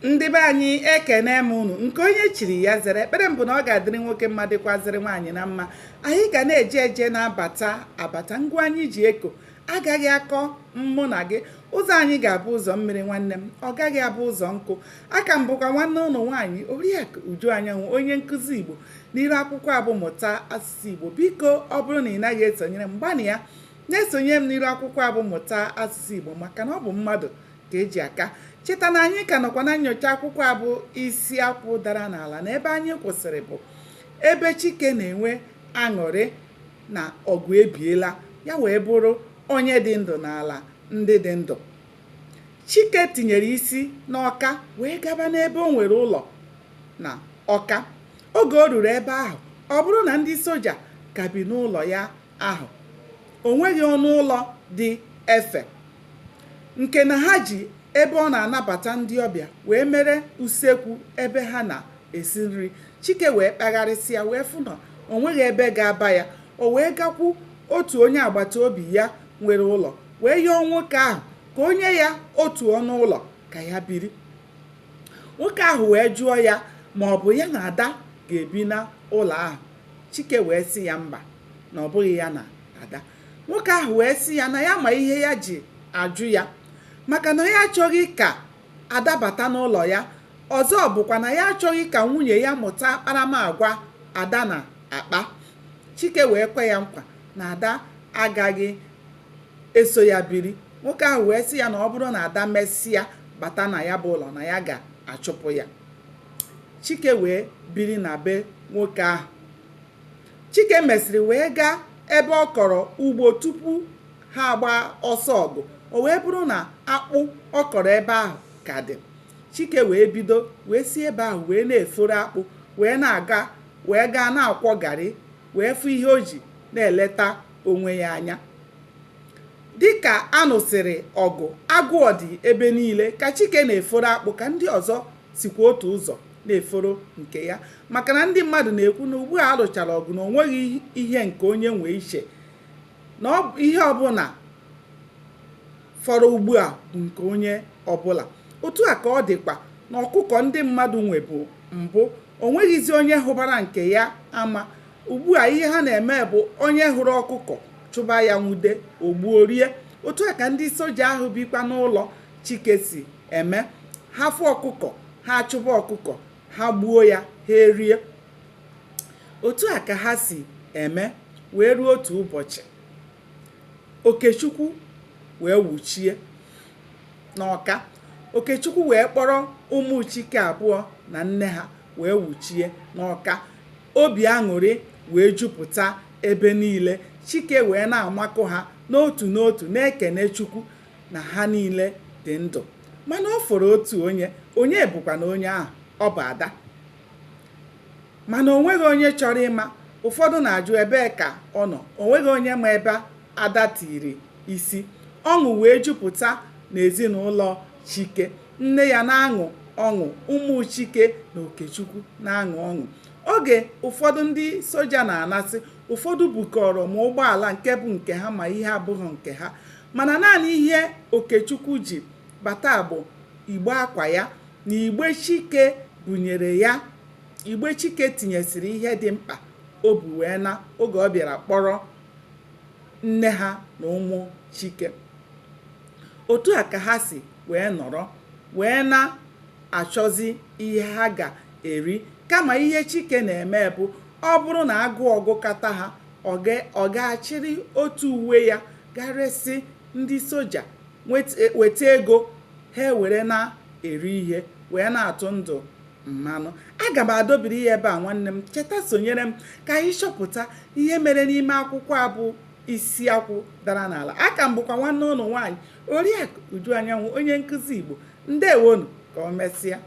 Ndị be anyị ekene m unu nke onye chiri ya zere. Ekpere m bụ na ọ ga-adịrị nwoke mma dịkwazịrị nwaanyị na mma. Anyị ga na-eje eje na-abata abata, ngwa anyị ji eko agaghị akọ mụ na gị. Ụzọ anyị ga-abụ ụzọ mmiri nwanne m, ọ gaghị abụ ụzọ nkụ. Aka m bụkwa nwanne ụlọ nwaanyị Oriakụ Uju Anyanwụ, onye nkụzi Igbo n'iru akwụkwọ abụmụta asụsụ Igbo. Biko ọ bụrụ na ị naghị esonyere m, gbanị ya na-esonye m n'iru akwụkwọ abụmụta asụsụ Igbo, maka na ọ bụ mmadụ ka eji aka. Cheta na anyị ka nọkwa na nnyocha akwụkwọ abụ isi akwụ dara n'ala, na ebe anyị kwụsịrị bụ ebe Chike na-enwe aṅụrị na ọgụ ebiela ya wee bụrụ onye dị ndụ n'ala ndị dị ndụ. Chike tinyere isi n'Ọka wee gaba n'ebe o nwere ụlọ na Ọka. Oge o ruru ebe ahụ, ọ bụrụ na ndị soja ka bi n'ụlọ ya ahụ, o nweghị ọnụ ụlọ dị efe nke na ha ji ebe ọ na-anabata ndị ọbịa wee mere usekwu ebe ha na-esi nri. Chike wee kpagharịsịa wee fụ na o nweghị ebe ga-aba ya. O wee gakwu otu onye agbata obi ya nwere ụlọ wee yọọ nwoke ahụ ka onye ya otu ọnụ ụlọ ka ya biri. Nwoke ahụ wee jụọ ya ma ọ bụ ya na Ada ga-ebi na ụlọ ahụ. Chike wee sị ya mba, na ọ bụghị ya na Ada. Nwoke ahụ wee sị ya na ya ma ihe ya ji ajụ ya, maka na ya achọghị ka Ada bata n'ụlọ ya. Ọzọ bụkwa na ya achọghị ka nwunye ya mụta akparamagwa Ada na-akpa. Chike wee kwe ya nkwa na Ada agaghị eso ya biri. Nwoke ahụ wee sị ya na ọ bụrụ na Ada mesịa bata na ya bụ ụlọ, na ya ga-achụpụ ya. Chike wee biri na be nwoke ahụ. Chike mesịrị wee gaa ebe ọ kọrọ ugbo tupu ha agba ọsọ ọgụ. O wee bụrụ na akpụ ọ kọrọ ebe ahụ ka dị. Chike wee bido wee si ebe ahụ wee na-eforo akpụ wee gaa na-akwọ garị wee fụ ihe o ji na-eleta onwe ya anya. Dịka anụsịrị ọgụ, agụọ dị ebe niile ka Chike na-eforo akpụ ka ndị ọzọ sikwa otu ụzọ na-eforo nke ya, maka na ndị mmadụ na-ekwu na ugbu a alụchara ọgụ na o nweghị ihe nke onye nwee iche, na ihe ọbụla fọrọ ugbu a bụ nke onye ọbụla. Otu a ka ọ dịkwa na ọkụkọ ndị mmadụ nwebu mbụ, o nweghịzi onye hụbara nke ya ama. Ugbu a ihe ha na-eme bụ onye hụrụ ọkụkọ chụba ya nwude, o gbuo rie. Otu a ka ndị soja ahụ bikwa n'ụlọ Chike si eme. Ha fụ ọkụkọ, ha chụba ọkụkọ, ha gbuo ya, ha erie. Otu a ka ha si eme wee ruo otu ụbọchị, Okechukwu wee wuchie n'Ọka. Okechukwu wee kpọrọ ụmụ Chike abụọ na nne ha wee wuchie n'Ọka. Obi aṅụrị wee jupụta ebe niile. Chike wee na-amakụ ha n'otu n'otu, na-ekene Chukwu na ha niile dị ndụ. Mana ọ fọrọ otu onye bụkwa na onye ahụ ọ bụ Ada. Mana o nweghị onye chọrọ ịma. Ụfọdụ na-ajụ ebee ka ọ nọ. O nweghị onye ma ebe Ada tiri isi. Ọṅụ wee jupụta n'ezinụlọ Chike. Nne ya na-aṅụ ọṅụ, ụmụ Chike na Okechukwu na-aṅụ ọṅụ. Oge ụfọdụ ndị soja na-anasị, ụfọdụ bukọrọ ma ụgbọala nke bụ nke ha ma ihe abụghị nke ha. Mana naanị ihe Okechukwu ji bata bụ igbe akwa ya na igbe Chike bunyere ya. Igbe Chike tinyesịrị ihe dị mkpa o bu wee na oge ọ bịara kpọrọ nne ha na ụmụ Chike. Otu a ka ha si wee nọrọ wee na-achọzi ihe ha ga-eri, kama ihe Chike na-eme bụ ọ bụrụ na agụụ ọgụkata ha, ọ ga-achịrị otu uwe ya garesi ndị soja weta ego ha were na-eri ihe wee na-atụ ndụ mmanụ. Aga m adọbiri ya ebe a nwanne m. Cheta sonyere m ka anyị chọpụta ihe mere n'ime akwụkwọ abụ isi akwụ dara n'ala. Aka m bụkwa nwanne ụlọ nwaanyị Oriakụ Uju Anyanwụ, onye nkụzi Igbo. Ndewonu, ka o mesịa.